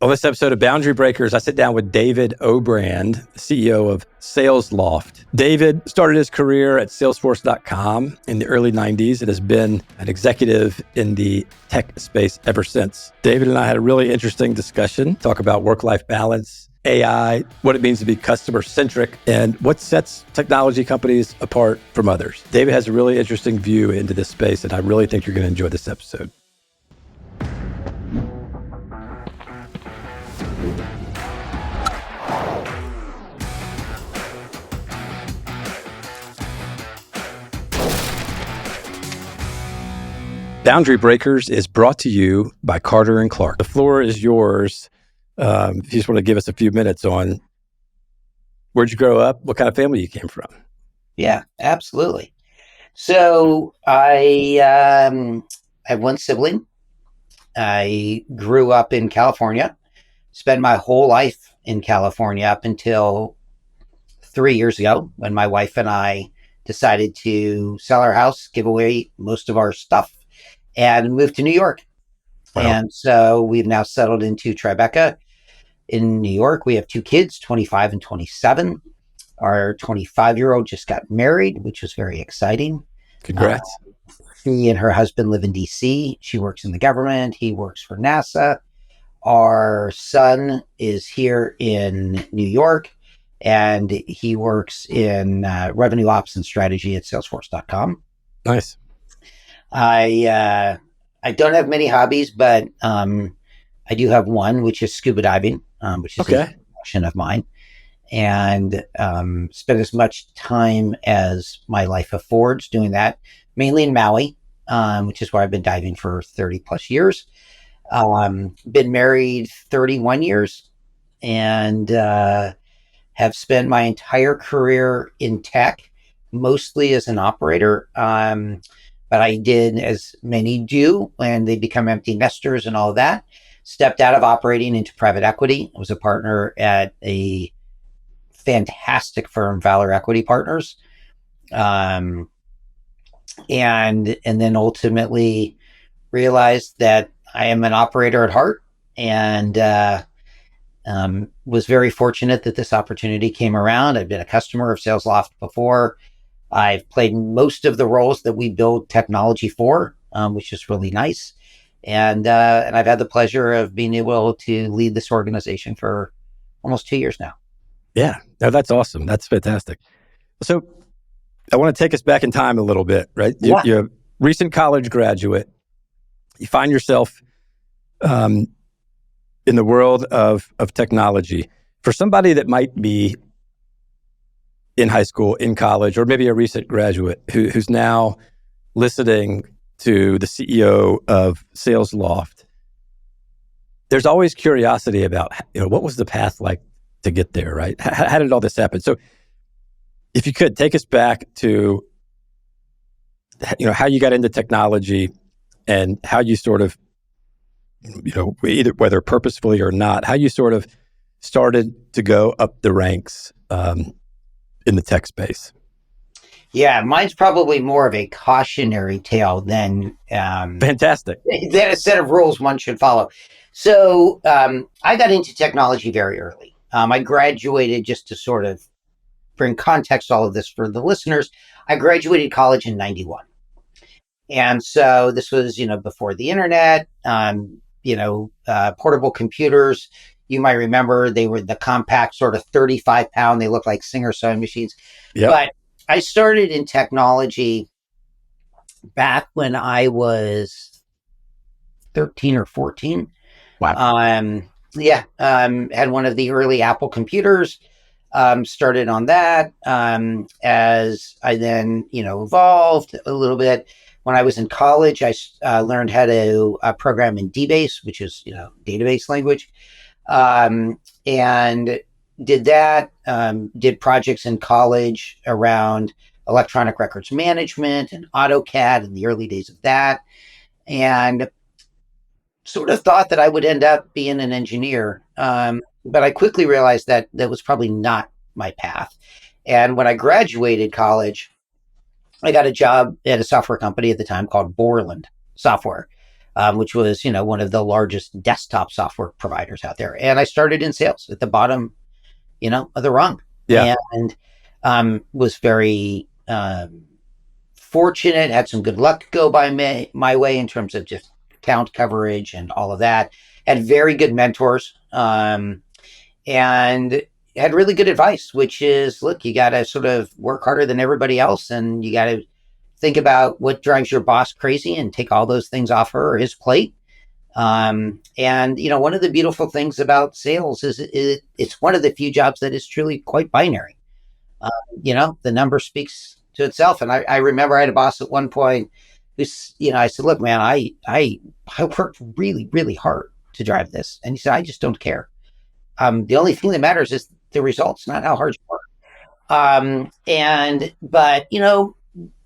On this episode of Boundary Breakers, I sit down with David Obrand, CEO of Salesloft. David started his career at SalesForce.com in the early 90s and has been an executive in the tech space ever since. David and I had a really interesting discussion, talk about work-life balance, AI, what it means to be customer-centric, and what sets technology companies apart from others. David has a really interesting view into this space, and I really think you're going to enjoy this episode. Boundary Breakers is brought to you by Carter & Clark. The floor is yours. If you just want to give us a few minutes on where'd you grow up, what kind of family you came from. Yeah, absolutely. So I have one sibling. I grew up in California, spent my whole life in California up until 3 years ago when my wife and I decided to sell our house, give away most of our stuff, and move to New York. Wow. And so we've now settled into Tribeca in New York. We have two kids, 25 and 27. Our 25-year-old just got married, which was very exciting. Congrats. She and her husband live in DC. She works in the government. He works for NASA. Our son is here in New York, and he works in revenue ops and strategy at SalesForce.com. Nice. I don't have many hobbies, but I do have one, which is scuba diving, which is a passion of mine, and spend as much time as my life affords doing that, mainly in Maui, which is where I've been diving for 30 plus years. Been married 31 years and have spent my entire career in tech, mostly as an operator. But I did, as many do, when they become empty nesters and all of that, stepped out of operating into private equity. I was a partner at a fantastic firm, Valor Equity Partners. And then ultimately realized that I am an operator at heart, and was very fortunate that this opportunity came around. I've been a customer of Salesloft before. I've played most of the roles that we build technology for, which is really nice. And I've had the pleasure of being able to lead this organization for almost 2 years now. Yeah, no, that's awesome. That's fantastic. So I want to take us back in time a little bit, right? Yeah. You're a recent college graduate. You find yourself in the world of technology. For somebody that might be in high school, in college, or maybe a recent graduate who's now listening to the CEO of Salesloft, there's always curiosity about, what was the path like to get there, right? How did all this happen? So if you could take us back to, how you got into technology and how you sort of, either whether purposefully or not, how you sort of started to go up the ranks in the tech space. Yeah, mine's probably more of a cautionary tale than Fantastic. than a set of rules one should follow. So I got into technology very early. I graduated, just to sort of bring context to all of this for the listeners, I graduated college in 91. And so this was, before the internet, portable computers. You might remember they were the compact sort of 35 pound. They looked like Singer sewing machines. Yep. But I started in technology back when I was 13 or 14. Wow. Had one of the early Apple computers, started on that. As I then, evolved a little bit. When I was in college, I learned how to program in DBase, which is, database language. And did that, did projects in college around electronic records management and AutoCAD in the early days of that. And sort of thought that I would end up being an engineer. But I quickly realized that that was probably not my path. And when I graduated college, I got a job at a software company at the time called Borland Software. which was, one of the largest desktop software providers out there. And I started in sales at the bottom, of the rung. Yeah. And was very fortunate, had some good luck go my way in terms of just account coverage and all of that. Had very good mentors, and had really good advice, which is, look, you got to sort of work harder than everybody else, and you got to think about what drives your boss crazy and take all those things off her or his plate. And one of the beautiful things about sales is it's one of the few jobs that is truly quite binary. The number speaks to itself. And I remember I had a boss at one point who's, I said, look, man, I worked really, really hard to drive this. And he said, I just don't care. The only thing that matters is the results, not how hard you work. But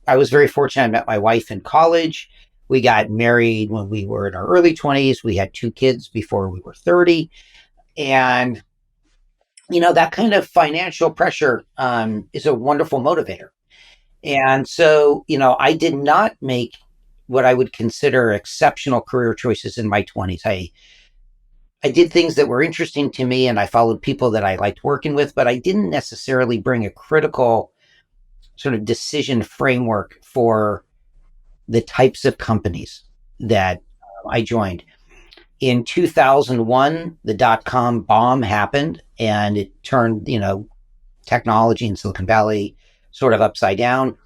I was very fortunate. I met my wife in college. We got married when we were in our early 20s. We had 2 kids before we were 30. And, that kind of financial pressure is a wonderful motivator. And so, I did not make what I would consider exceptional career choices in my 20s. I did things that were interesting to me, and I followed people that I liked working with, but I didn't necessarily bring a critical sort of decision framework for the types of companies that I joined. In 2001, the dot-com bomb happened, and it turned, technology in Silicon Valley sort of upside down.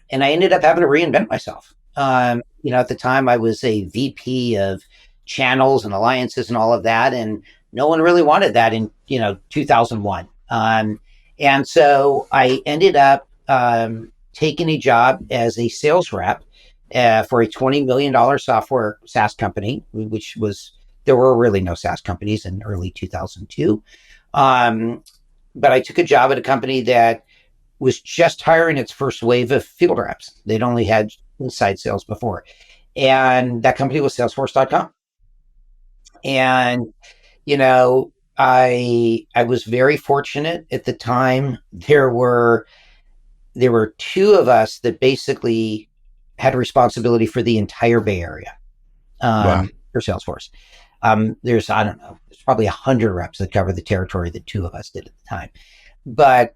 And I ended up having to reinvent myself. At the time I was a VP of channels and alliances and all of that. And no one really wanted that in, 2001. And so I ended up taking a job as a sales rep for a $20 million software SaaS company, which was, there were really no SaaS companies in early 2002. But I took a job at a company that was just hiring its first wave of field reps. They'd only had inside sales before. And that company was SalesForce.com. And, I was very fortunate at the time. There were 2 of us that basically had responsibility for the entire Bay Area for Salesforce. There's, I don't know, there's probably 100 reps that cover the territory that 2 of us did at the time. But,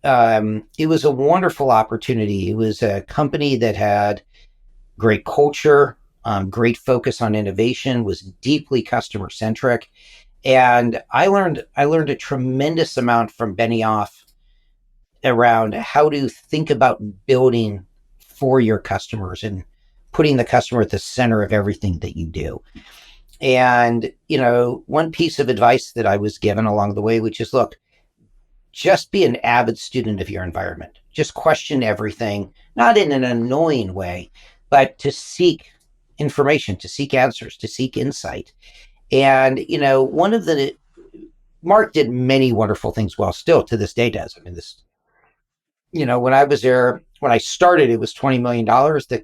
it was a wonderful opportunity. It was a company that had great culture, great focus on innovation, was deeply customer centric. And I learned a tremendous amount from Benioff around how to think about building for your customers and putting the customer at the center of everything that you do. And, one piece of advice that I was given along the way, which is, look, just be an avid student of your environment. Just question everything, not in an annoying way, but to seek information, to seek answers, to seek insight. And, Mark did many wonderful things well, still to this day does. I mean, when I was there, when I started, it was $20 million.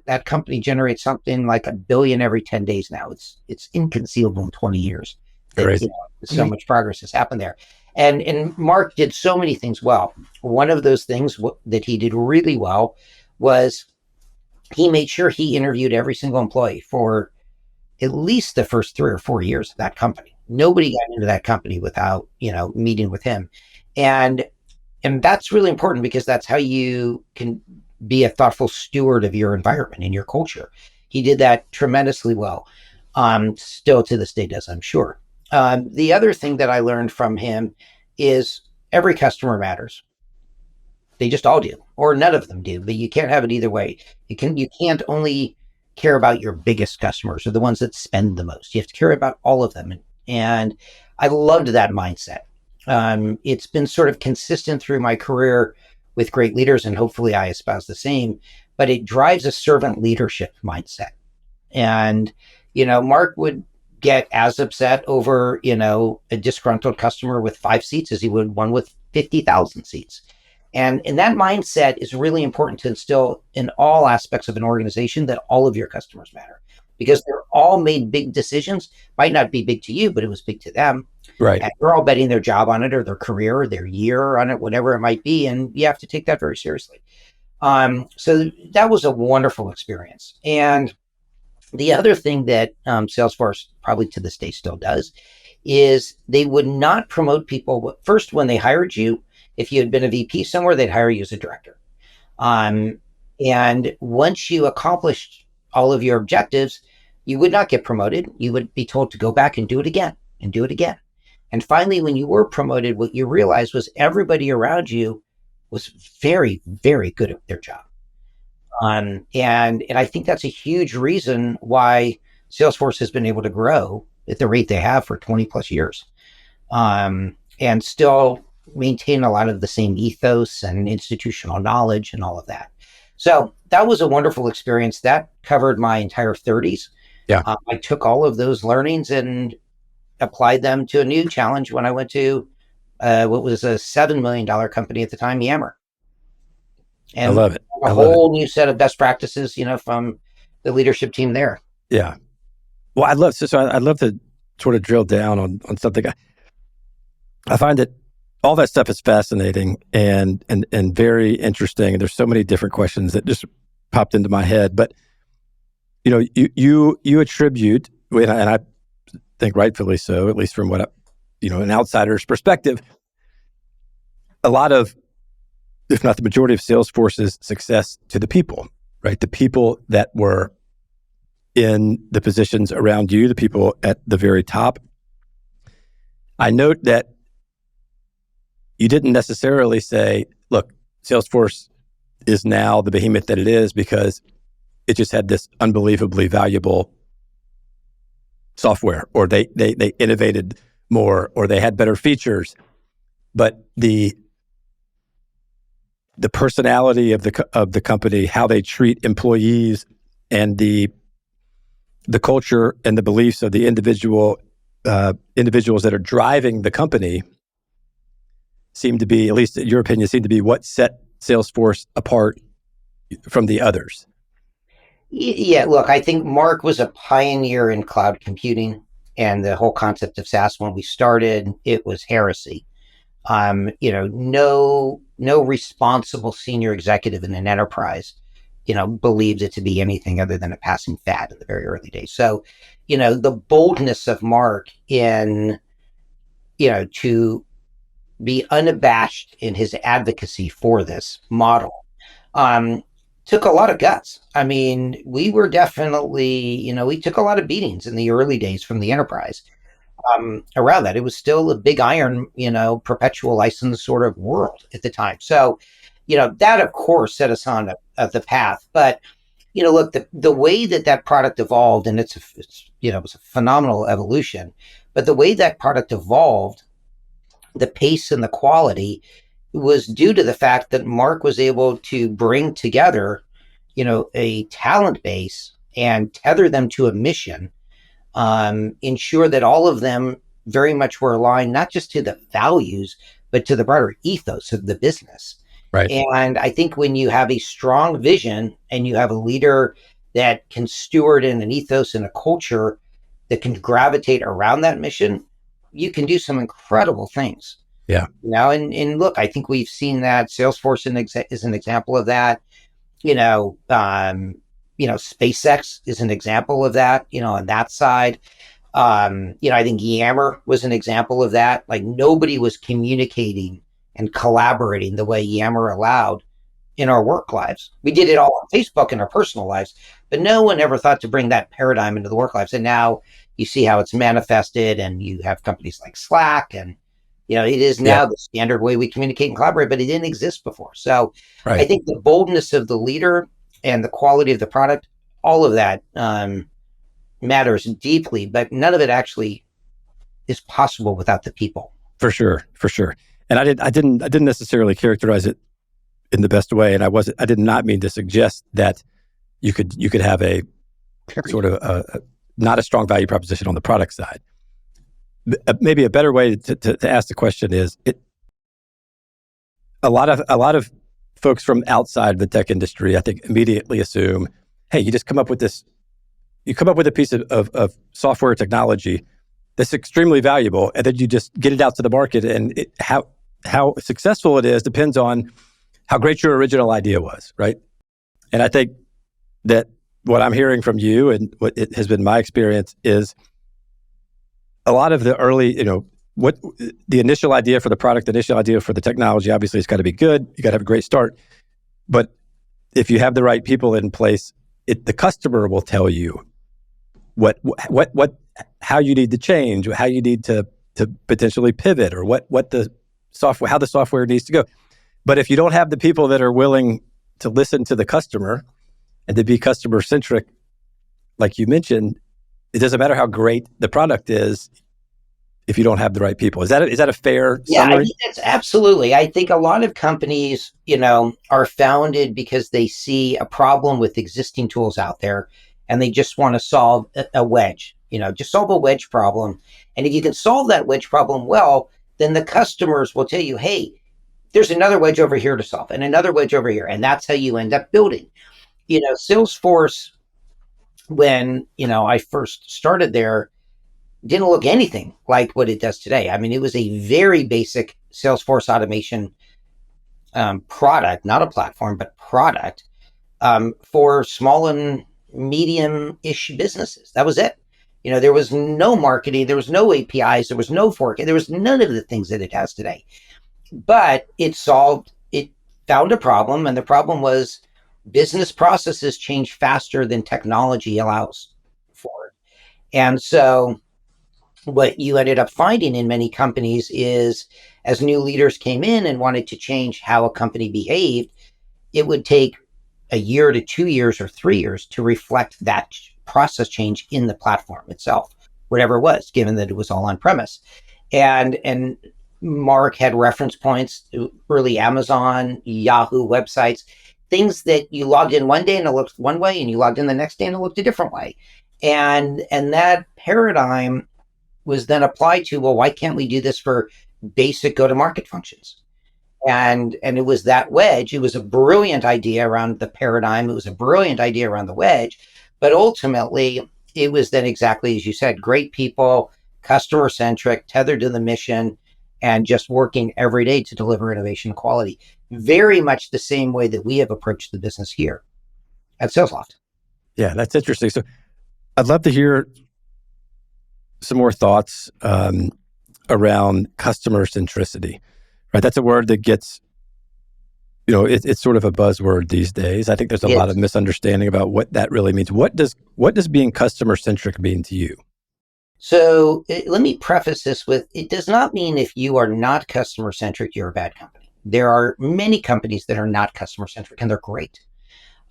That company generates something like $1 billion every 10 days now. It's inconceivable in 20 years. That, so much progress has happened there. And Mark did so many things well. One of those things that he did really well was he made sure he interviewed every single employee for at least the first 3 or 4 years of that company. Nobody got into that company without, meeting with him. And that's really important because that's how you can be a thoughtful steward of your environment and your culture. He did that tremendously well. Still to this day does, I'm sure. The other thing that I learned from him is every customer matters. They just all do, or none of them do, but you can't have it either way. You can't only care about your biggest customers or the ones that spend the most. You have to care about all of them. And I loved that mindset. It's been sort of consistent through my career with great leaders, and hopefully I espouse the same, but it drives a servant leadership mindset. And, Mark would get as upset over, a disgruntled customer with 5 seats as he would one with 50,000 seats. And that mindset is really important to instill in all aspects of an organization, that all of your customers matter, because they're all made big decisions. Might not be big to you, but it was big to them. Right. And they're all betting their job on it, or their career, or their year on it, whatever it might be. And you have to take that very seriously. So that was a wonderful experience. And The other thing that Salesforce probably to this day still does is they would not promote people. First, when they hired you, if you had been a VP somewhere, they'd hire you as a director. Um, and once you accomplished all of your objectives, you would not get promoted. You would be told to go back and do it again and do it again. And finally, when you were promoted, what you realized was everybody around you was very, very good at their job. And I think that's a huge reason why Salesforce has been able to grow at the rate they have for 20 plus years, and still maintain a lot of the same ethos and institutional knowledge and all of that. So that was a wonderful experience. That covered my entire 30s. Yeah. I took all of those learnings and applied them to a new challenge when I went to what was a $7 million company at the time, Yammer. I And love it. a whole new set of best practices, from the leadership team there. Yeah. Well, I'd love to sort of drill down on something. I find that all that stuff is fascinating and very interesting. And there's so many different questions that just popped into my head. But you attribute, and I think rightfully so, at least from what an outsider's perspective, a lot of, if not the majority of Salesforce's success to the people, right? The people that were in the positions around you, the people at the very top. I note that you didn't necessarily say, look, Salesforce is now the behemoth that it is because it just had this unbelievably valuable software, or they innovated more, or they had better features. But the personality of the company, how they treat employees, and the culture and the beliefs of the individuals that are driving the company seem to be, at least in your opinion, seem to be what set Salesforce apart from the others. Yeah, look, I think Mark was a pioneer in cloud computing and the whole concept of SaaS. When we started, it was heresy. No responsible senior executive in an enterprise, believed it to be anything other than a passing fad in the very early days. So, the boldness of Mark in, to be unabashed in his advocacy for this model, took a lot of guts. I mean, we were definitely, we took a lot of beatings in the early days from the enterprise. Around that, it was still a big iron, perpetual license sort of world at the time. So, that of course set us on the path. But, look, the way that product evolved, and it was a phenomenal evolution, but the way that product evolved, the pace and the quality was due to the fact that Mark was able to bring together, a talent base and tether them to a mission, ensure that all of them very much were aligned, not just to the values, but to the broader ethos of the business. Right. And I think when you have a strong vision and you have a leader that can steward in an ethos and a culture that can gravitate around that mission, you can do some incredible things. Yeah. And look, I think we've seen that. Salesforce is an example of that. SpaceX is an example of that, on that side. I think Yammer was an example of that. Like, nobody was communicating and collaborating the way Yammer allowed in our work lives. We did it all on Facebook in our personal lives, but no one ever thought to bring that paradigm into the work lives. And now you see how it's manifested, and you have companies like Slack, and it is now the standard way we communicate and collaborate, but it didn't exist before. So I think the boldness of the leader and the quality of the product, all of that matters deeply, but none of it actually is possible without the people. For sure. And I didn't necessarily characterize it in the best way, and I did not mean to suggest that you could have a sort of a not a strong value proposition on the product side. Maybe a better way to ask the question is, a lot of folks from outside the tech industry, I think, immediately assume, hey, you just come up with a piece of software technology that's extremely valuable, and then you just get it out to the market, and how successful it is depends on how great your original idea was, right? And I think that what I'm hearing from you and what it has been my experience is a lot of the early, what the initial idea for the product, the initial idea for the technology, obviously it's got to be good. You got to have a great start. But if you have the right people in place, the customer will tell you how you need to change, how you need to potentially pivot, or how the software needs to go. But if you don't have the people that are willing to listen to the customer and to be customer centric, like you mentioned, it doesn't matter how great the product is if you don't have the right people. Is that a fair summary? I think that's absolutely. I think a lot of companies, are founded because they see a problem with existing tools out there and they just want to solve a wedge, just solve a wedge problem. And if you can solve that wedge problem well, then the customers will tell you, hey, there's another wedge over here to solve and another wedge over here. And that's how you end up building. Salesforce, when, I first started there, didn't look anything like what it does today. I mean, it was a very basic Salesforce automation product, not a platform, but product for small and medium-ish businesses. That was it. There was no marketing, there was no APIs, there was no forecast, there was none of the things that it has today. But it found a problem, and the problem was business processes change faster than technology allows for it. And so what you ended up finding in many companies is, as new leaders came in and wanted to change how a company behaved, it would take a year to 2 years or 3 years to reflect that process change in the platform itself, whatever it was, given that it was all on premise. And Mark had reference points to early Amazon, Yahoo websites, things that you logged in one day and it looked one way, and you logged in the next day and it looked a different way. And that paradigm was then applied to, well, why can't we do this for basic go-to-market functions? And it was that wedge. It was a brilliant idea around the paradigm. It was a brilliant idea around the wedge. But ultimately, it was then exactly as you said, great people, customer-centric, tethered to the mission, and just working every day to deliver innovation and quality. Very much the same way that we have approached the business here at Salesloft. Yeah, that's interesting. So I'd love to hear some more thoughts around customer centricity, right? That's a word that gets, it's sort of a buzzword these days. I think there's a lot of misunderstanding about what that really means. What does being customer centric mean to you? So let me preface this with, it does not mean if you are not customer centric, you're a bad company. There are many companies that are not customer centric, and they're great.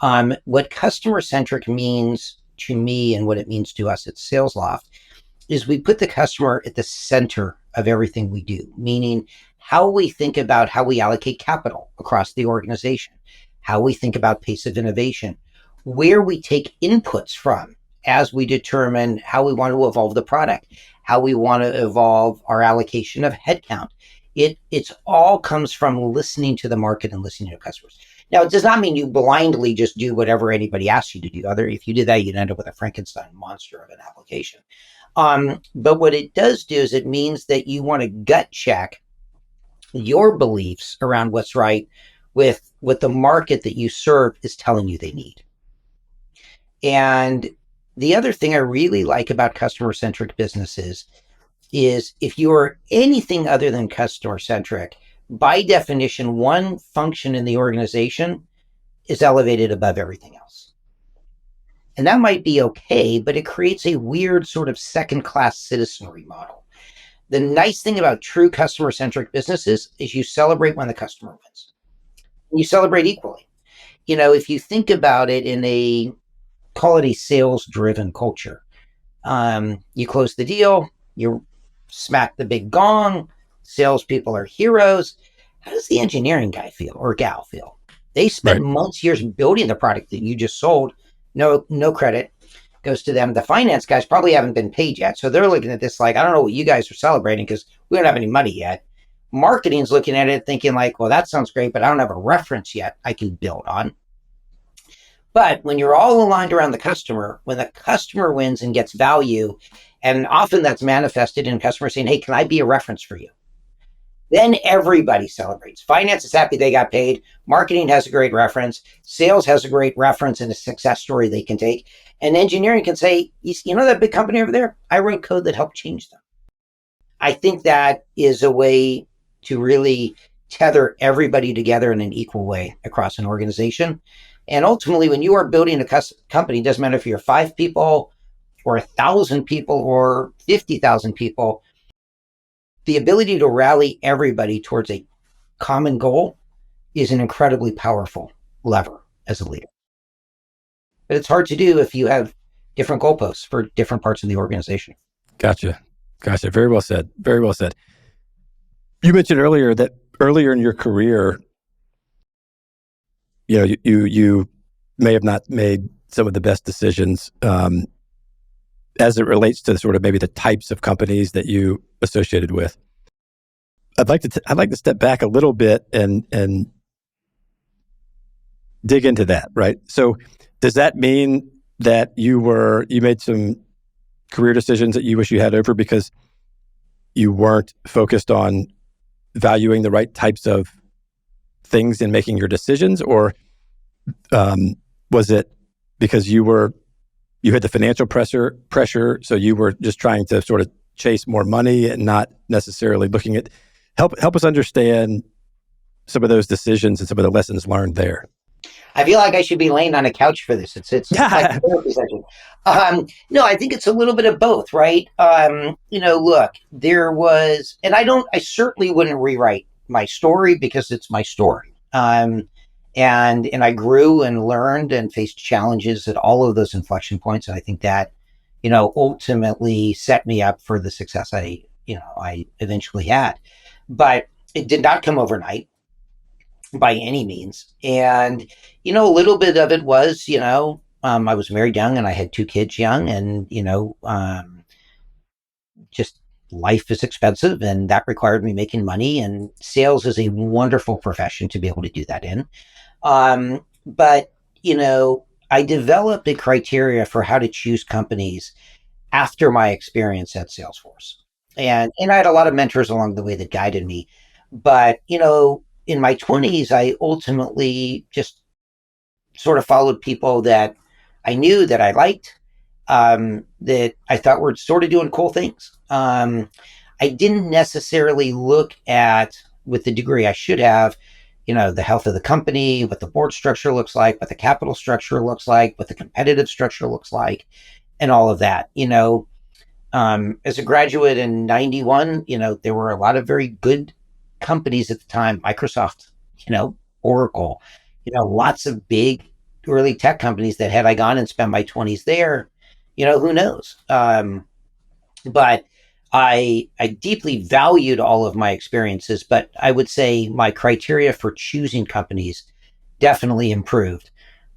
What customer centric means to me, and what it means to us at Salesloft, is we put the customer at the center of everything we do, meaning how we think about how we allocate capital across the organization, how we think about pace of innovation, where we take inputs from as we determine how we want to evolve the product, how we want to evolve our allocation of headcount. It's all comes from listening to the market and listening to customers. Now, it does not mean you blindly just do whatever anybody asks you to do. If you did that, you'd end up with a Frankenstein monster of an application. But what it does do is it means that you want to gut check your beliefs around what's right with what the market that you serve is telling you they need. And the other thing I really like about customer-centric businesses is if you're anything other than customer-centric, by definition, one function in the organization is elevated above everything else. And that might be okay, but it creates a weird sort of second-class citizenry model. The nice thing about true customer-centric businesses is you celebrate when the customer wins. You celebrate equally. If you think about it in a, call it a sales-driven culture, you close the deal, you smack the big gong, salespeople are heroes. How does the engineering guy feel or gal feel? They spent months, years building the product that you just sold. No credit goes to them. The finance guys probably haven't been paid yet. So they're looking at this like, I don't know what you guys are celebrating because we don't have any money yet. Marketing's looking at it thinking like, well, that sounds great, but I don't have a reference yet I can build on. But when you're all aligned around the customer, when the customer wins and gets value, and often that's manifested in a customer saying, hey, can I be a reference for you? Then everybody celebrates. Finance is happy they got paid. Marketing has a great reference. Sales has a great reference and a success story they can take. And engineering can say, you know that big company over there? I write code that helped change them. I think that is a way to really tether everybody together in an equal way across an organization. And ultimately, when you are building a company, it doesn't matter if you're 5 people or 1,000 people or 50,000 people, the ability to rally everybody towards a common goal is an incredibly powerful lever as a leader. But it's hard to do if you have different goalposts for different parts of the organization. Gotcha. Very well said. Very well said. You mentioned earlier that earlier in your career, you may have not made some of the best decisions as it relates to sort of maybe the types of companies that you associated with. I'd like to step back a little bit and dig into that, right? So does that mean that you made some career decisions that you wish you had over because you weren't focused on valuing the right types of things in making your decisions, or was it because you had the financial pressure, so you were just trying to sort of chase more money and not necessarily looking at help us understand some of those decisions and some of the lessons learned there? I feel like I should be laying on a couch for this. It's like a therapy session. No, I think it's a little bit of both, right? Look, there was, and I certainly wouldn't rewrite my story because it's my story. And I grew and learned and faced challenges at all of those inflection points. And I think that, ultimately set me up for the success I eventually had. But it did not come overnight by any means. And, a little bit of it was, I was married young and I had 2 kids young, and, just life is expensive and that required me making money. And sales is a wonderful profession to be able to do that in. But, I developed a criteria for how to choose companies after my experience at Salesforce. And I had a lot of mentors along the way that guided me. But, in my 20s, I ultimately just sort of followed people that I knew that I liked, that I thought were sort of doing cool things. I didn't necessarily look at, with the degree I should have, the health of the company, what the board structure looks like, what the capital structure looks like, what the competitive structure looks like, and all of that. As a graduate in 91, there were a lot of very good companies at the time, Microsoft, Oracle, lots of big early tech companies that had I gone and spent my 20s there, who knows? But I deeply valued all of my experiences, but I would say my criteria for choosing companies definitely improved.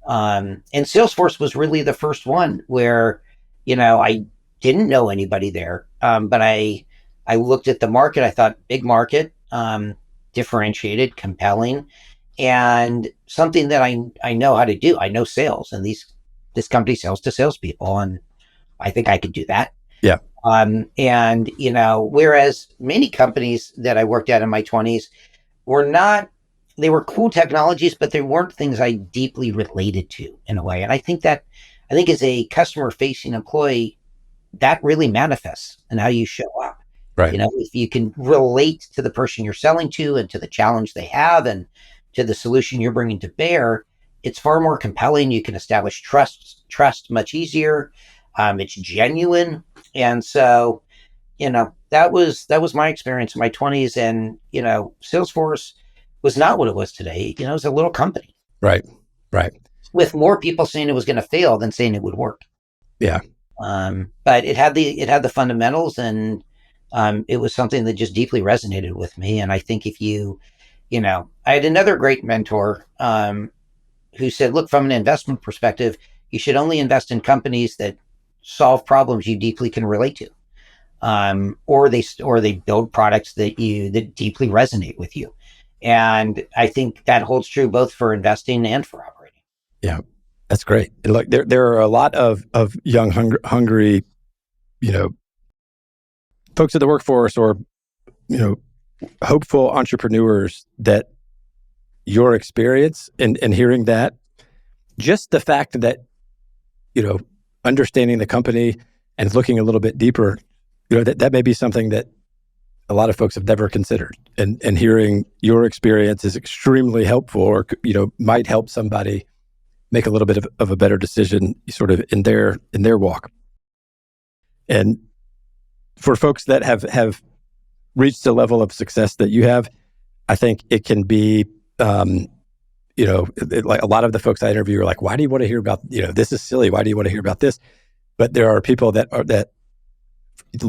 And Salesforce was really the first one where, I didn't know anybody there, but I looked at the market. I thought big market, differentiated, compelling, and something that I know how to do. I know sales, and this company sells to salespeople, and I think I could do that. Yeah. And whereas many companies that I worked at in my 20s were not, they were cool technologies, but they weren't things I deeply related to in a way. And I think as a customer facing employee, that really manifests in how you show up. Right. If you can relate to the person you're selling to and to the challenge they have and to the solution you're bringing to bear, it's far more compelling. You can establish trust much easier. It's genuine. And so, that was my experience in my 20s. And, Salesforce was not what it was today. It was a little company. Right. With more people saying it was going to fail than saying it would work. Yeah. But it had the fundamentals, and it was something that just deeply resonated with me. And I think if I had another great mentor who said, look, from an investment perspective, you should only invest in companies that solve problems you deeply can relate to. Or they build products that deeply resonate with you. And I think that holds true both for investing and for operating. Yeah, that's great. And look, there are a lot of young, hungry, folks in the workforce, or hopeful entrepreneurs that your experience and hearing that, just the fact that, understanding the company and looking a little bit deeper, that may be something that a lot of folks have never considered. And hearing your experience is extremely helpful, or, might help somebody make a little bit of a better decision sort of in their walk. And for folks that have reached a level of success that you have, I think it can be, like a lot of the folks I interview are like, why do you want to hear about, this is silly. Why do you want to hear about this? But there are people that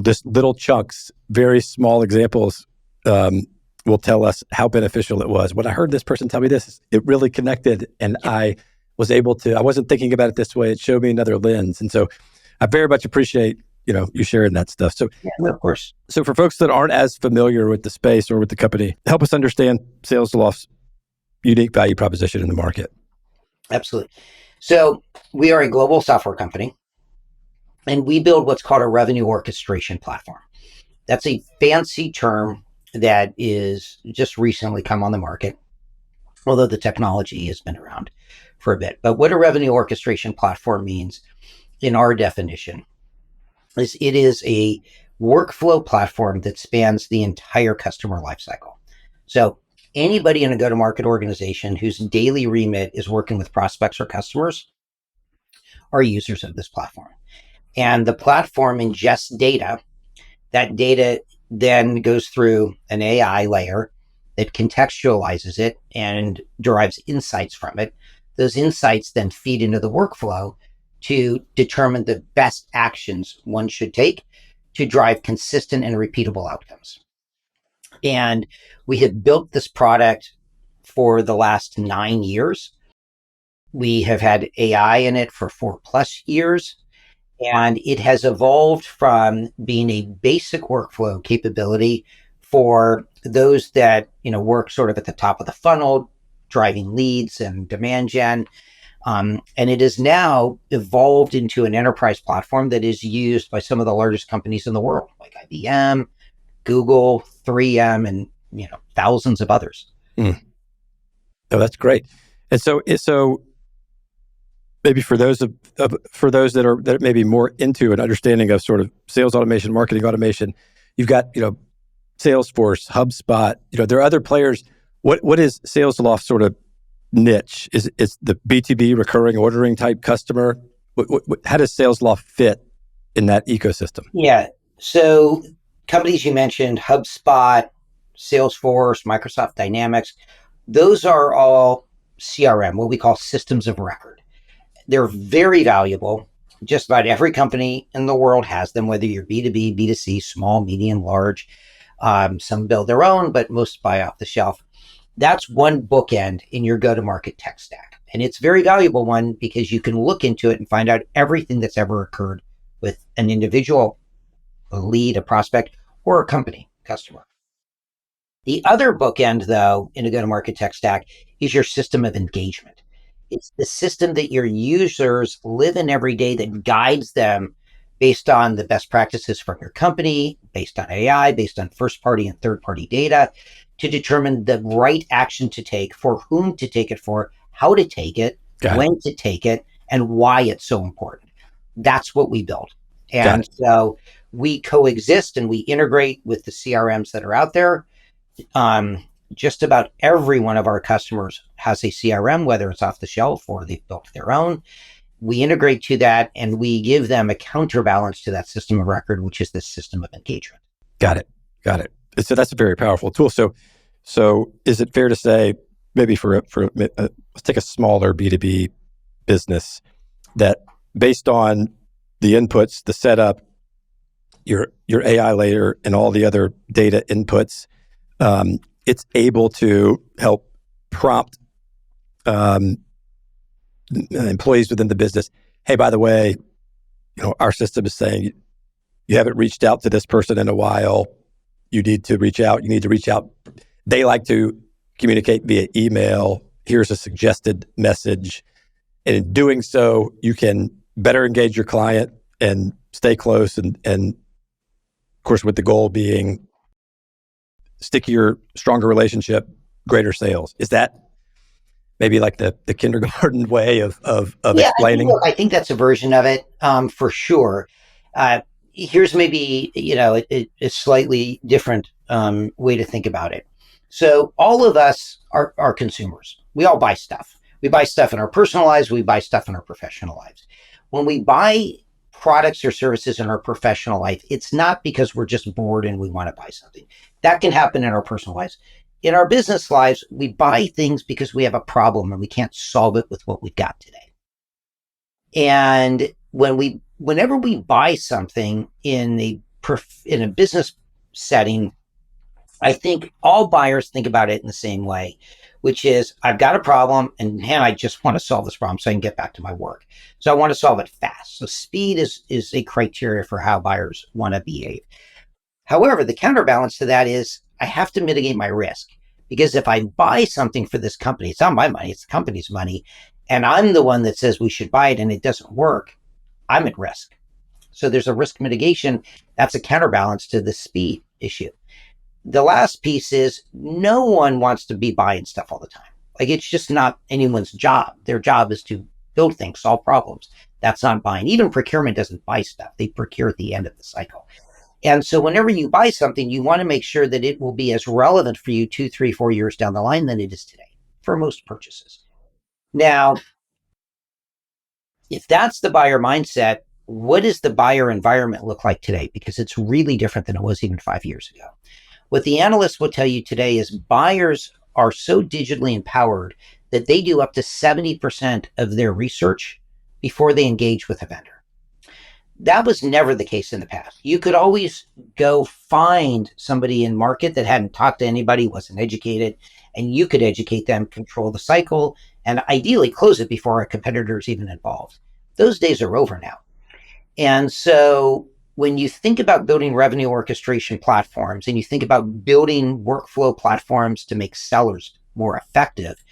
just little chunks, very small examples, will tell us how beneficial it was. When I heard this person tell me this, it really connected, and I was able to, I wasn't thinking about it this way. It showed me another lens. And so I very much appreciate, you sharing that stuff. So yeah, of course. So for folks that aren't as familiar with the space or with the company, help us understand Salesloft's unique value proposition in the market. Absolutely. So we are a global software company, and we build what's called a revenue orchestration platform. That's a fancy term that is just recently come on the market, although the technology has been around for a bit. But what a revenue orchestration platform means, in our definition, is it is a workflow platform that spans the entire customer lifecycle. So anybody in a go-to-market organization whose daily remit is working with prospects or customers are users of this platform. And the platform ingests data. That data then goes through an AI layer that contextualizes it and derives insights from it. Those insights then feed into the workflow to determine the best actions one should take to drive consistent and repeatable outcomes. And we have built this product for the last 9 years. We have had AI in it for 4+ years. And it has evolved from being a basic workflow capability for those that, work sort of at the top of the funnel, driving leads and demand gen. And it has now evolved into an enterprise platform that is used by some of the largest companies in the world, like IBM, Google, 3M, and thousands of others. Oh, that's great. And so maybe for those that are maybe more into an understanding of sort of sales automation, marketing automation, you've got SalesForce, HubSpot. There are other players. What is Salesloft sort of niche? Is the B2B recurring ordering type customer? How does Salesloft fit in that ecosystem? Yeah. So companies you mentioned, HubSpot, Salesforce, Microsoft Dynamics, those are all CRM, what we call systems of record. They're very valuable. Just about every company in the world has them, whether you're B2B, B2C, small, medium, large. Some build their own, but most buy off the shelf. That's one bookend in your go-to-market tech stack. And it's a very valuable one because you can look into it and find out everything that's ever occurred with an individual, a lead, a prospect, or a company, customer. The other bookend, though, in a go-to-market tech stack is your system of engagement. It's the system that your users live in every day that guides them based on the best practices from your company, based on AI, based on first-party and third-party data, to determine the right action to take, for whom to take it for, how to take it, when to take it, and why it's so important. That's what we build. And so we coexist and we integrate with the CRMs that are out there. Just about every one of our customers has a CRM, whether it's off the shelf or they've built their own. We integrate to that and we give them a counterbalance to that system of record, which is the system of engagement. Got it. So that's a very powerful tool. So is it fair to say, maybe for let's take a smaller B2B business, that based on the inputs, the setup, your AI layer, and all the other data inputs, it's able to help prompt employees within the business, hey, by the way, our system is saying you haven't reached out to this person in a while. You need to reach out. They like to communicate via email. Here's a suggested message. And in doing so, you can better engage your client and stay close. And of course, with the goal being stickier, stronger relationship, greater sales. Is that maybe like the kindergarten way of explaining? I think that's a version of it, for sure. Here's maybe, a slightly different way to think about it. So all of us are consumers. We all buy stuff. We buy stuff in our personal lives. We buy stuff in our professional lives. When we buy products or services in our professional life, it's not because we're just bored and we want to buy something. That can happen in our personal lives. In our business lives, we buy things because we have a problem and we can't solve it with what we've got today. And whenever we buy something in a business setting, I think all buyers think about it in the same way, which is I've got a problem and man, I just want to solve this problem so I can get back to my work. So I want to solve it fast. So speed is a criteria for how buyers want to behave. However, the counterbalance to that is I have to mitigate my risk, because if I buy something for this company, it's not my money, it's the company's money, and I'm the one that says we should buy it and it doesn't work, I'm at risk. So there's a risk mitigation. That's a counterbalance to the speed issue. The last piece is no one wants to be buying stuff all the time. Like, it's just not anyone's job. Their job is to build things, solve problems. That's not buying. Even procurement doesn't buy stuff. They procure at the end of the cycle. And so whenever you buy something, you want to make sure that it will be as relevant for you 2, 3, 4 years down the line than it is today for most purchases. Now, if that's the buyer mindset, what does the buyer environment look like today? Because it's really different than it was even 5 years ago. What the analysts will tell you today is buyers are so digitally empowered that they do up to 70% of their research before they engage with a vendor. That was never the case in the past. You could always go find somebody in market that hadn't talked to anybody, wasn't educated, and you could educate them, control the cycle, and ideally close it before a competitor is even involved. Those days are over now. And so when you think about building revenue orchestration platforms and you think about building workflow platforms to make sellers more effective,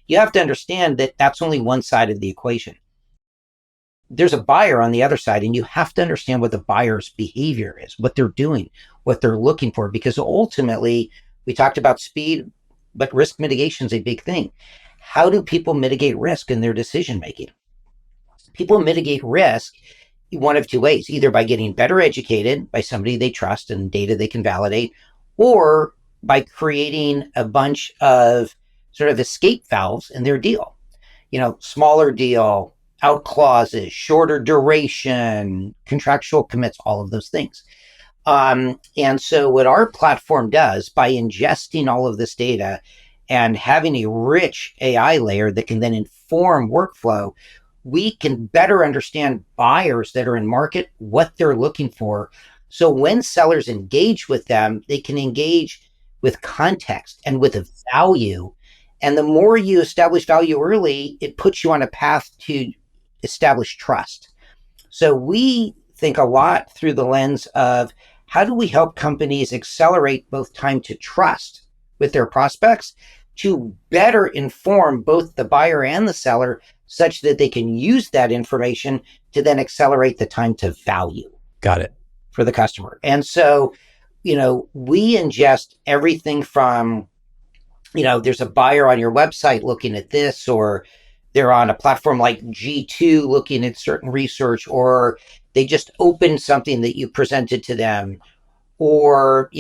you have to understand that that's only one side of the equation. There's a buyer on the other side, and you have to understand what the buyer's behavior is, what they're doing, what they're looking for, because ultimately we talked about speed, but risk mitigation is a big thing. How do people mitigate risk in their decision making? People mitigate risk one of two ways, either by getting better educated by somebody they trust and data they can validate, or by creating a bunch of sort of escape valves in their deal. Smaller deal, out clauses, shorter duration, contractual commits, all of those things. And so what our platform does by ingesting all of this data and having a rich AI layer that can then inform workflow, we can better understand buyers that are in market, what they're looking for. So when sellers engage with them, they can engage with context and with a value. And the more you establish value early, it puts you on a path to establish trust. So we think a lot through the lens of how do we help companies accelerate both time to trust with their prospects to better inform both the buyer and the seller such that they can use that information to then accelerate the time to value. Got it. For the customer. And so, we ingest everything from, there's a buyer on your website looking at this, or they're on a platform like G2 looking at certain research, or they just opened something that you presented to them, or,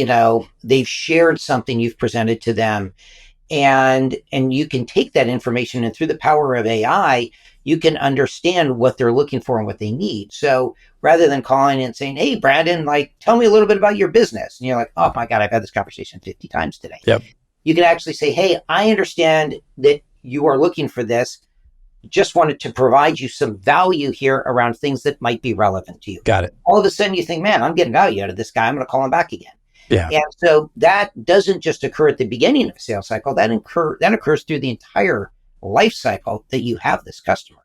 they've shared something you've presented to them. And you can take that information, and through the power of AI, you can understand what they're looking for and what they need. So rather than calling and saying, hey, Brandon, tell me a little bit about your business. And you're like, oh my God, I've had this conversation 50 times today. Yep. You can actually say, hey, I understand that you are looking for this. Just wanted to provide you some value here around things that might be relevant to you. Got it. All of a sudden you think, man, I'm getting value out of this guy. I'm going to call him back again. Yeah. And so that doesn't just occur at the beginning of a sales cycle, that occurs through the entire life cycle that you have this customer.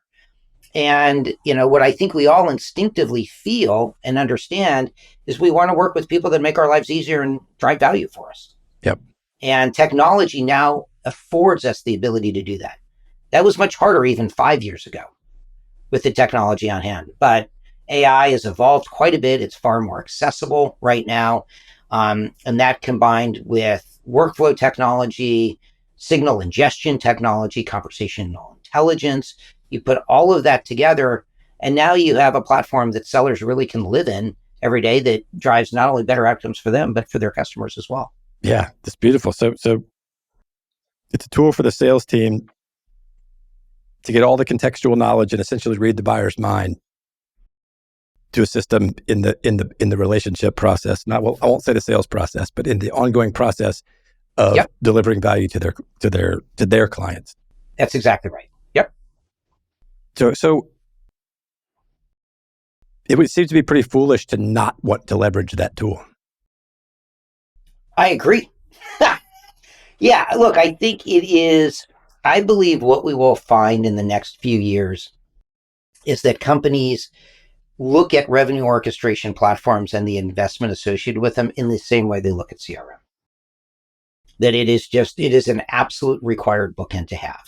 And, what I think we all instinctively feel and understand is we want to work with people that make our lives easier and drive value for us. Yep. And technology now affords us the ability to do that. That was much harder even 5 years ago with the technology on hand. But AI has evolved quite a bit. It's far more accessible right now. And that combined with workflow technology, signal ingestion technology, conversational intelligence. You put all of that together, and now you have a platform that sellers really can live in every day that drives not only better outcomes for them, but for their customers as well. Yeah, that's beautiful. So it's a tool for the sales team to get all the contextual knowledge and essentially read the buyer's mind to assist them in the relationship process. I won't say the sales process, but in the ongoing process of delivering value to their clients. That's exactly right. Yep. So it would seem to be pretty foolish to not want to leverage that tool. I agree. Yeah, look, I think it is. I believe what we will find in the next few years is that companies look at revenue orchestration platforms and the investment associated with them in the same way they look at CRM. That it is an absolute required bookend to have.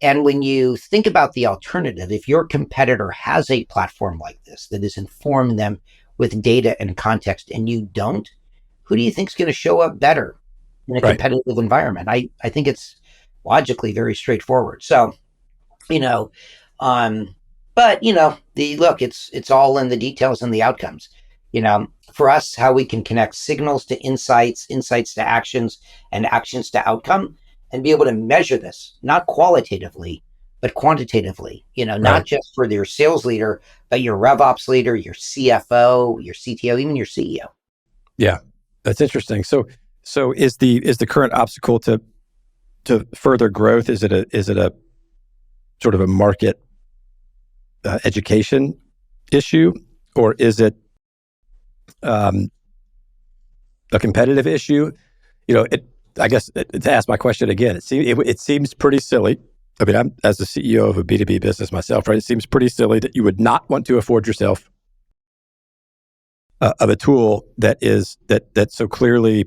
And when you think about the alternative, if your competitor has a platform like this that is informing them with data and context and you don't, who do you think is going to show up better in a competitive environment? I think it's logically very straightforward. So, but it's all in the details and the outcomes. For us, how we can connect signals to insights, insights to actions, and actions to outcome, and be able to measure this, not qualitatively, but quantitatively, not just for your sales leader, but your RevOps leader, your CFO, your CTO, even your CEO. Yeah, that's interesting. So is the current obstacle to further growth? Is it a sort of a market education issue, or is it a competitive issue? I guess to ask my question again, it seems pretty silly. I mean, I'm as the CEO of a B2B business myself, right? It seems pretty silly that you would not want to afford yourself of a tool that so clearly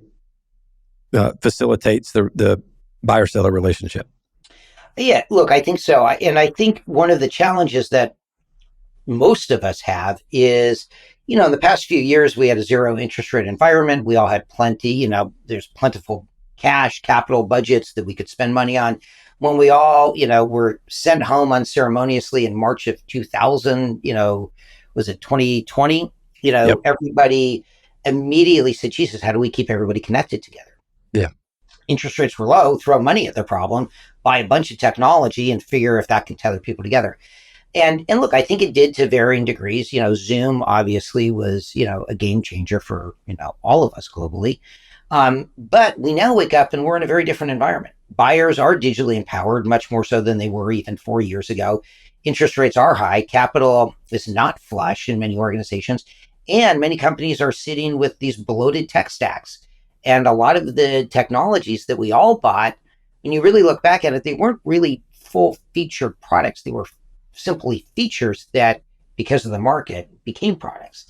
facilitates the buyer-seller relationship. Yeah, look, I think so. And I think one of the challenges that most of us have is, in the past few years, we had a zero interest rate environment. We all had plenty, there's plentiful cash, capital budgets that we could spend money on. When we all, were sent home unceremoniously in March of 2000, was it 2020? Everybody immediately said, Jesus, how do we keep everybody connected together? Yeah. Interest rates were low, throw money at the problem, buy a bunch of technology and figure if that can tether people together. And look, I think it did to varying degrees. Zoom obviously was, a game changer for, all of us globally. But we now wake up and we're in a very different environment. Buyers are digitally empowered, much more so than they were even 4 years ago. Interest rates are high. Capital is not flush in many organizations. And many companies are sitting with these bloated tech stacks. And a lot of the technologies that we all bought, when you really look back at it, they weren't really full featured products. They were simply features that, because of the market, became products.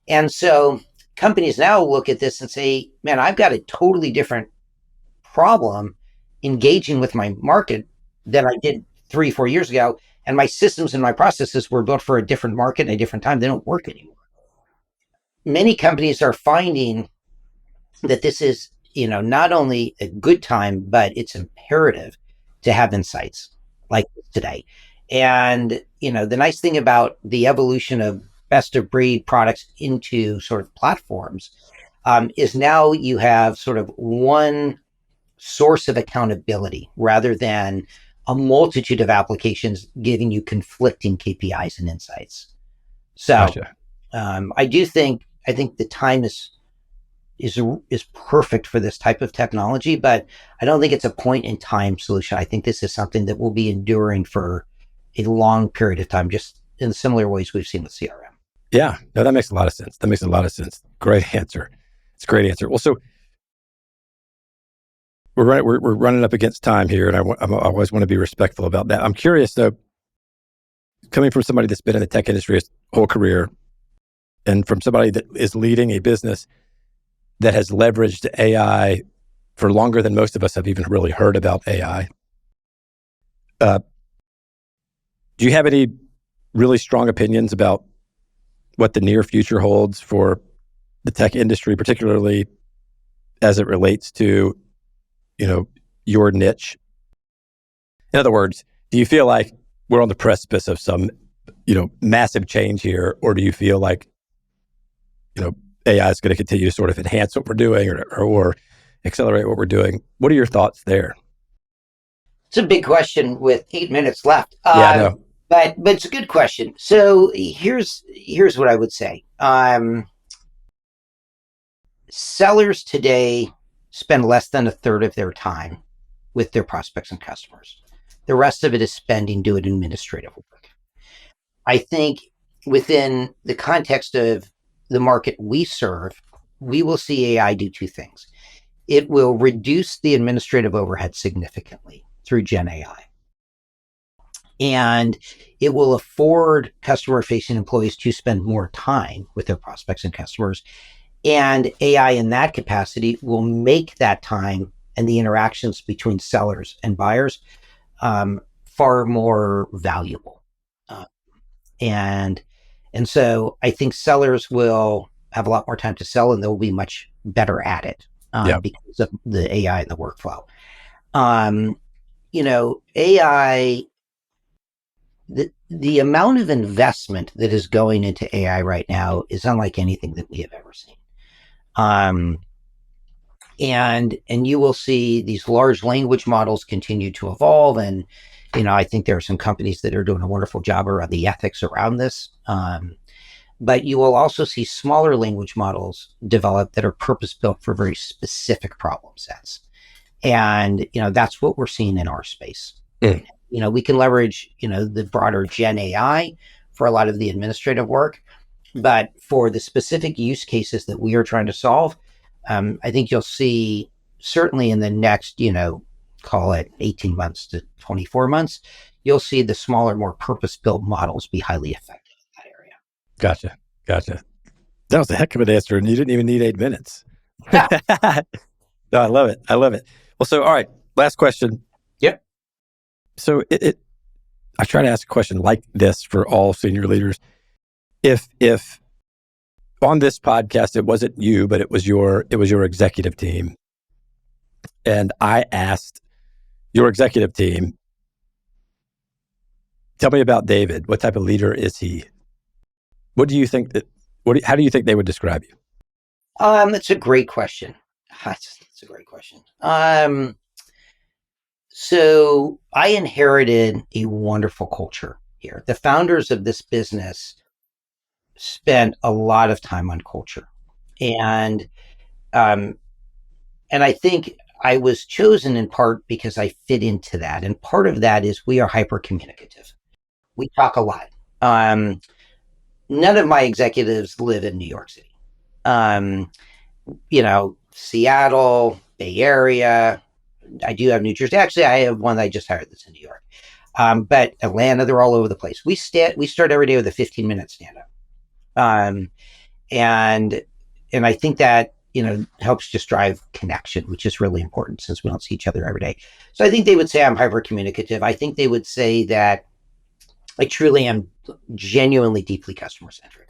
And so companies now look at this and say, man, I've got a totally different problem engaging with my market than I did 3-4 years ago. And my systems and my processes were built for a different market and a different time. They don't work anymore. Many companies are finding that this is, not only a good time, but it's imperative to have insights like this today. And, the nice thing about the evolution of best of breed products into sort of platforms is now you have sort of one source of accountability rather than a multitude of applications giving you conflicting KPIs and insights. So Gotcha. I think the time is perfect for this type of technology, but I don't think it's a point in time solution. I think this is something that will be enduring for a long period of time, just in similar ways we've seen with CRM. Yeah, no, that makes a lot of sense. Great answer. It's a great answer. Well, so we're running up against time here, and I always want to be respectful about that. I'm curious though, coming from somebody that's been in the tech industry his whole career, and from somebody that is leading a business that has leveraged AI for longer than most of us have even really heard about AI. Do you have any really strong opinions about what the near future holds for the tech industry, particularly as it relates to your niche? In other words, do you feel like we're on the precipice of some, massive change here, or do you feel like, AI is going to continue to sort of enhance what we're doing or accelerate what we're doing? What are your thoughts there? It's a big question with 8 minutes left. Yeah, I know. But it's a good question. So here's what I would say. Sellers today spend less than a third of their time with their prospects and customers. The rest of it is spending doing administrative work. I think within the context of the market we serve, we will see AI do two things. It will reduce the administrative overhead significantly through Gen AI. And it will afford customer-facing employees to spend more time with their prospects and customers. And AI in that capacity will make that time and the interactions between sellers and buyers far more valuable. Uh, and so I think sellers will have a lot more time to sell, and they'll be much better at it because of the AI and the workflow. AI, the amount of investment that is going into AI right now is unlike anything that we have ever seen. And you will see these large language models continue to evolve. And, I think there are some companies that are doing a wonderful job around the ethics around this. But you will also see smaller language models develop that are purpose built for very specific problem sets. And, that's what we're seeing in our space. Mm. We can leverage, the broader Gen AI for a lot of the administrative work. But for the specific use cases that we are trying to solve, I think you'll see certainly in the next, call it 18 months to 24 months, you'll see the smaller, more purpose-built models be highly effective in that area. Gotcha. That was a heck of an answer, and you didn't even need 8 minutes. No, I love it. Well, so, all right, last question. Yep. So I try to ask a question like this for all senior leaders. If on this podcast, it wasn't you, but it was your executive team, and I asked your executive team, tell me about David. What type of leader is he? What do you think how do you think they would describe you? That's a great question. That's a great question. So I inherited a wonderful culture here. The founders of this business spent a lot of time on culture, and I think I was chosen in part because I fit into that. And part of that is we are hyper communicative. We talk a lot. None of my executives live in New York City. Seattle, Bay Area. I do have New Jersey. Actually, I have one that I just hired that's in New York. But Atlanta, they're all over the place. We start every day with a 15-minute stand-up. And I think that, helps just drive connection, which is really important since we don't see each other every day. So I think they would say I'm hyper communicative. I think they would say that I truly am genuinely deeply customer centric.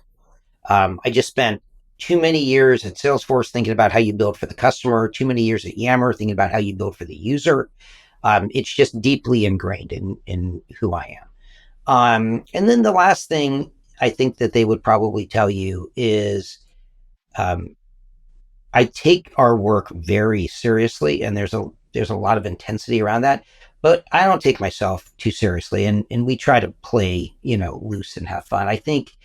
I just spent too many years at Salesforce thinking about how you build for the customer, too many years at Yammer thinking about how you build for the user. It's just deeply ingrained in who I am. And then the last thing I think that they would probably tell you is I take our work very seriously, and there's a lot of intensity around that, but I don't take myself too seriously, and we try to play, loose and have fun. I think,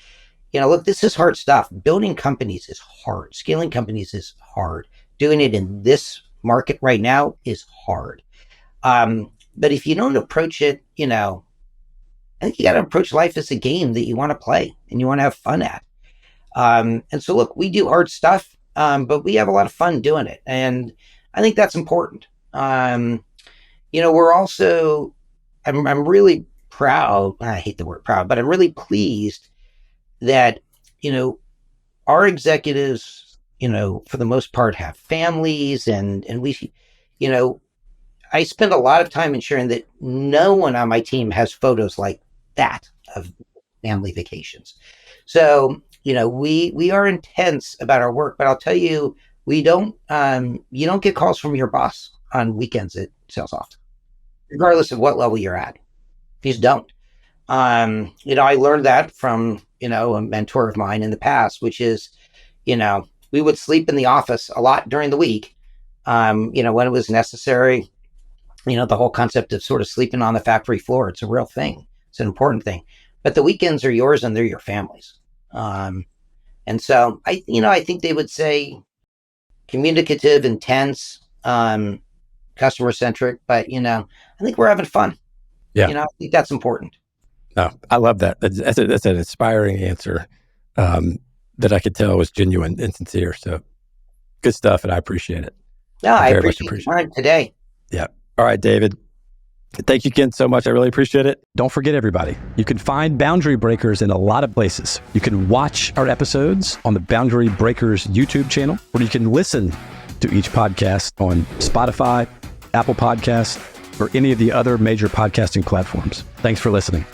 look, this is hard stuff. Building companies is hard. Scaling companies is hard. Doing it in this market right now is hard. But if you don't approach it, I think you got to approach life as a game that you want to play and you want to have fun at. And so, look, we do hard stuff, but we have a lot of fun doing it. And I think that's important. We're also, I'm really proud. I hate the word proud, but I'm really pleased that, our executives, for the most part have families and we, I spend a lot of time ensuring that no one on my team has photos like that of family vacations. So, we are intense about our work, but I'll tell you, we don't, you don't get calls from your boss on weekends at Salesloft, regardless of what level you're at. You just don't. I learned that from, a mentor of mine in the past, which is, we would sleep in the office a lot during the week, when it was necessary. The whole concept of sort of sleeping on the factory floor, it's a real thing. It's an important thing. But the weekends are yours and they're your family's. And so I think they would say communicative, intense, customer-centric, but, I think we're having fun. Yeah. I think that's important. No, I love that. That's an inspiring answer that I could tell was genuine and sincere. So good stuff, and I appreciate it. No, I appreciate your time today. Yeah. All right, David. Thank you again so much. I really appreciate it. Don't forget, everybody, you can find Boundary Breakers in a lot of places. You can watch our episodes on the Boundary Breakers YouTube channel, or you can listen to each podcast on Spotify, Apple Podcasts, or any of the other major podcasting platforms. Thanks for listening.